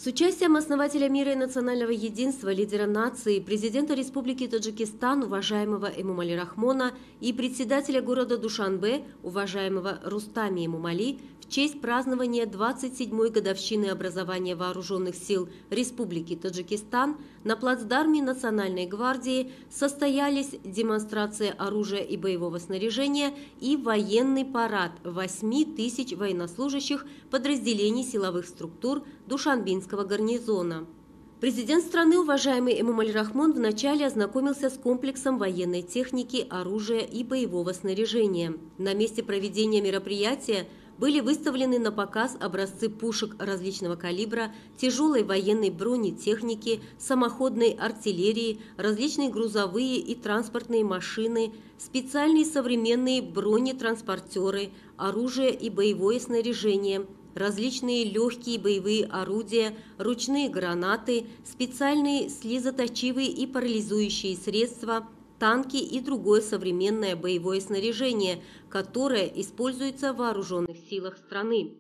С участием основателя мира и национального единства, лидера нации, президента Республики Таджикистан, уважаемого Эмомали Рахмона, и председателя города Душанбе, уважаемого Рустами Эмомали, в честь празднования 27-й годовщины образования Вооруженных сил Республики Таджикистан на плацдарме Национальной гвардии состоялись демонстрация оружия и боевого снаряжения и военный парад 8 тысяч военнослужащих подразделений силовых структур Душанбинского гарнизона. Президент страны, уважаемый Эмомали Рахмон, вначале ознакомился с комплексом военной техники, оружия и боевого снаряжения. На месте проведения мероприятия были выставлены на показ образцы пушек различного калибра, тяжелой военной бронетехники, самоходной артиллерии, различные грузовые и транспортные машины, специальные современные бронетранспортеры, оружие и боевое снаряжение, различные легкие боевые орудия, ручные гранаты, специальные слезоточивые и парализующие средства, танки и другое современное боевое снаряжение, которое используется в вооруженных силах страны.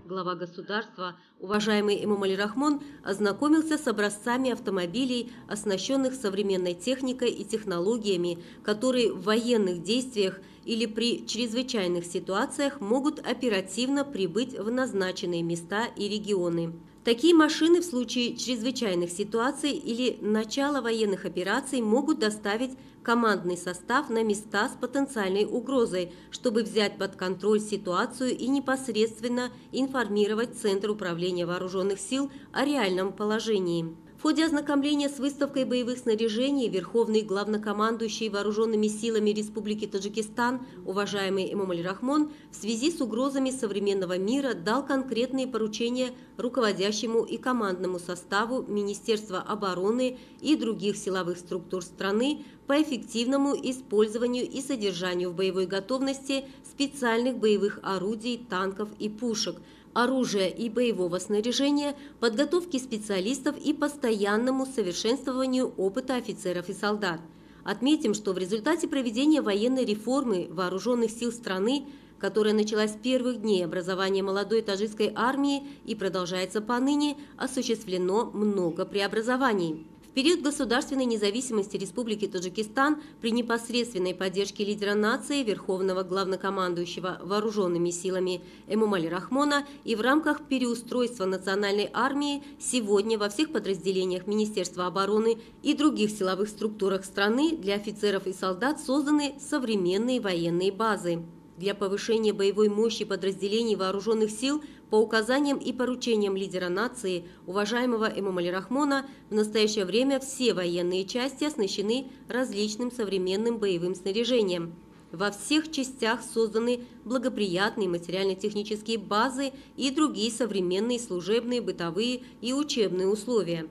Глава государства, уважаемый Эмомали Рахмон, ознакомился с образцами автомобилей, оснащенных современной техникой и технологиями, которые в военных действиях или при чрезвычайных ситуациях могут оперативно прибыть в назначенные места и регионы. Такие машины в случае чрезвычайных ситуаций или начала военных операций могут доставить командный состав на места с потенциальной угрозой, чтобы взять под контроль ситуацию и непосредственно информировать Центр управления вооруженных сил о реальном положении. В ходе ознакомления с выставкой боевых снаряжений Верховный главнокомандующий Вооруженными силами Республики Таджикистан, уважаемый Эмомали Рахмон, в связи с угрозами современного мира дал конкретные поручения руководящему и командному составу Министерства обороны и других силовых структур страны по эффективному использованию и содержанию в боевой готовности специальных боевых орудий, танков и пушек, оружия и боевого снаряжения, подготовки специалистов и постоянному совершенствованию опыта офицеров и солдат. Отметим, что в результате проведения военной реформы вооруженных сил страны, которая началась с первых дней образования молодой таджикской армии и продолжается поныне, осуществлено много преобразований. В период государственной независимости Республики Таджикистан при непосредственной поддержке лидера нации, Верховного главнокомандующего Вооруженными силами Эмомали Рахмона и в рамках переустройства национальной армии сегодня во всех подразделениях Министерства обороны и других силовых структурах страны для офицеров и солдат созданы современные военные базы. Для повышения боевой мощи подразделений вооруженных сил по указаниям и поручениям лидера нации, уважаемого Эмомали Рахмона, в настоящее время все военные части оснащены различным современным боевым снаряжением. Во всех частях созданы благоприятные материально-технические базы и другие современные служебные, бытовые и учебные условия.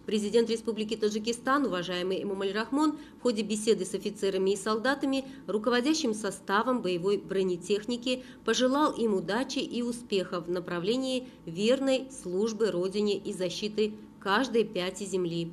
Президент Республики Таджикистан, уважаемый Эмомали Рахмон, в ходе беседы с офицерами и солдатами, руководящим составом боевой бронетехники, пожелал им удачи и успехов в направлении верной службы Родине и защиты каждой пяти земли.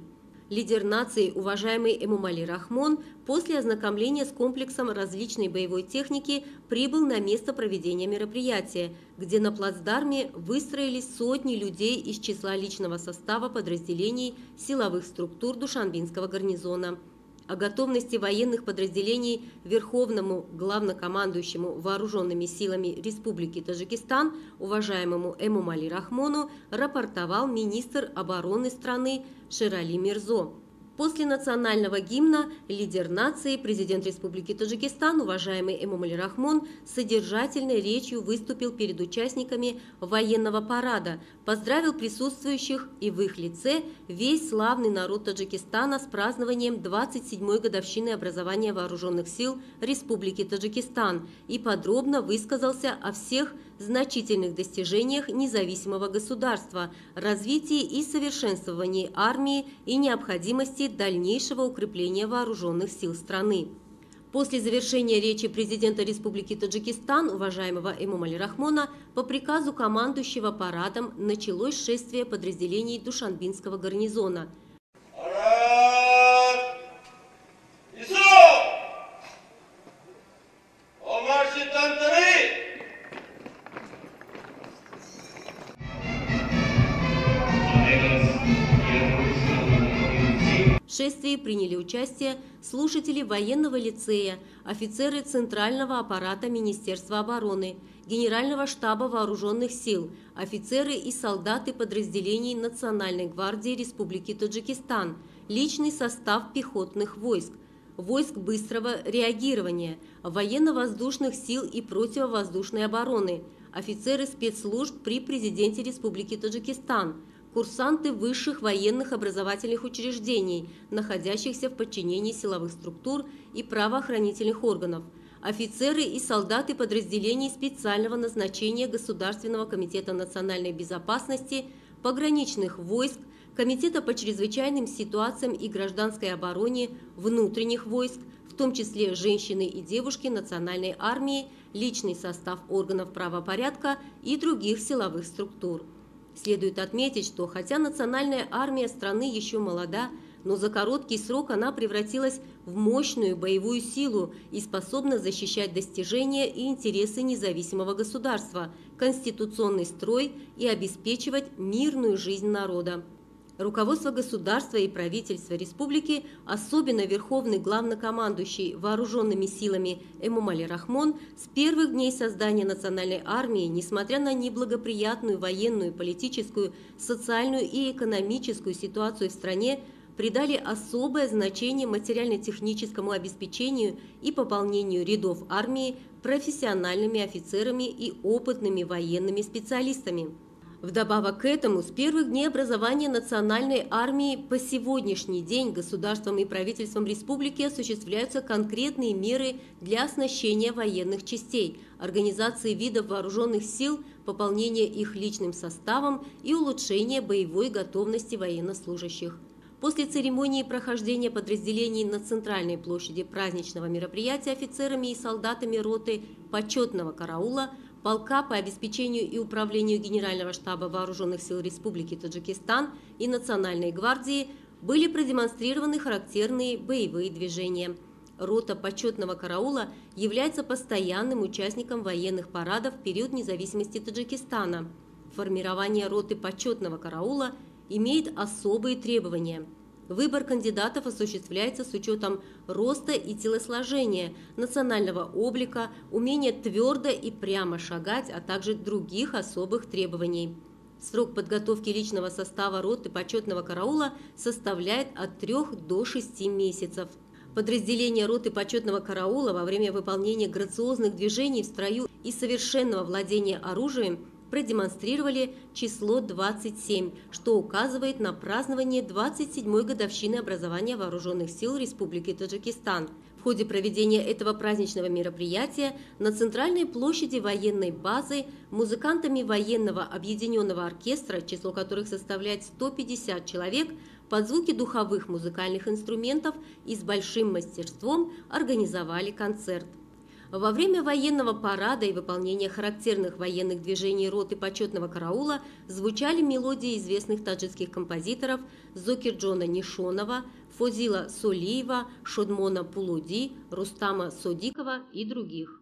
Лидер нации, уважаемый Эмомали Рахмон, после ознакомления с комплексом различной боевой техники прибыл на место проведения мероприятия, где на плацдарме выстроились сотни людей из числа личного состава подразделений силовых структур Душанбинского гарнизона. О готовности военных подразделений Верховному главнокомандующему Вооруженными силами Республики Таджикистан, уважаемому Эмомали Рахмону, рапортовал министр обороны страны Шерали Мирзо. После национального гимна лидер нации, президент Республики Таджикистан, уважаемый Эмомали Рахмон, с содержательной речью выступил перед участниками военного парада, поздравил присутствующих и в их лице весь славный народ Таджикистана с празднованием 27-й годовщины образования Вооруженных сил Республики Таджикистан и подробно высказался о всех значительных достижениях независимого государства, развитии и совершенствовании армии и необходимости дальнейшего укрепления вооруженных сил страны. После завершения речи президента Республики Таджикистан, уважаемого Эмомали Рахмона, по приказу командующего парадом началось шествие подразделений Душанбинского гарнизона. В шествии приняли участие слушатели военного лицея, офицеры Центрального аппарата Министерства обороны, Генерального штаба Вооруженных сил, офицеры и солдаты подразделений Национальной гвардии Республики Таджикистан, личный состав пехотных войск, войск быстрого реагирования, военно-воздушных сил и противовоздушной обороны, офицеры спецслужб при президенте Республики Таджикистан, курсанты высших военных образовательных учреждений, находящихся в подчинении силовых структур и правоохранительных органов, офицеры и солдаты подразделений специального назначения Государственного комитета национальной безопасности, пограничных войск, Комитета по чрезвычайным ситуациям и гражданской обороне, внутренних войск, в том числе женщины и девушки Национальной армии, личный состав органов правопорядка и других силовых структур. Следует отметить, что хотя национальная армия страны еще молода, но за короткий срок она превратилась в мощную боевую силу и способна защищать достижения и интересы независимого государства, конституционный строй и обеспечивать мирную жизнь народа. Руководство государства и правительства республики, особенно верховный главнокомандующий вооруженными силами Эмомали Рахмон, с первых дней создания национальной армии, несмотря на неблагоприятную военную, политическую, социальную и экономическую ситуацию в стране, придали особое значение материально-техническому обеспечению и пополнению рядов армии профессиональными офицерами и опытными военными специалистами. Вдобавок к этому, с первых дней образования национальной армии по сегодняшний день государством и правительством республики осуществляются конкретные меры для оснащения военных частей, организации видов вооруженных сил, пополнения их личным составом и улучшения боевой готовности военнослужащих. После церемонии прохождения подразделений на центральной площади праздничного мероприятия офицерами и солдатами роты почетного караула, полка по обеспечению и управлению Генерального штаба Вооруженных сил Республики Таджикистан и Национальной гвардии были продемонстрированы характерные боевые движения. Рота почетного караула является постоянным участником военных парадов в период независимости Таджикистана. Формирование роты почетного караула имеет особые требования. Выбор кандидатов осуществляется с учетом роста и телосложения, национального облика, умения твердо и прямо шагать, а также других особых требований. Срок подготовки личного состава роты почетного караула составляет от 3 до 6 месяцев. Подразделения роты почетного караула во время выполнения грациозных движений в строю и совершенного владения оружием продемонстрировали число 27, что указывает на празднование 27-й годовщины образования Вооруженных сил Республики Таджикистан. В ходе проведения этого праздничного мероприятия на центральной площади военной базы музыкантами военного объединенного оркестра, число которых составляет 150 человек, под звуки духовых музыкальных инструментов и с большим мастерством организовали концерт. Во время военного парада и выполнения характерных военных движений роты почетного караула звучали мелодии известных таджикских композиторов Зокирджона Нишонова, Фозила Солиева, Шодмона Пулуди, Рустама Содикова и других.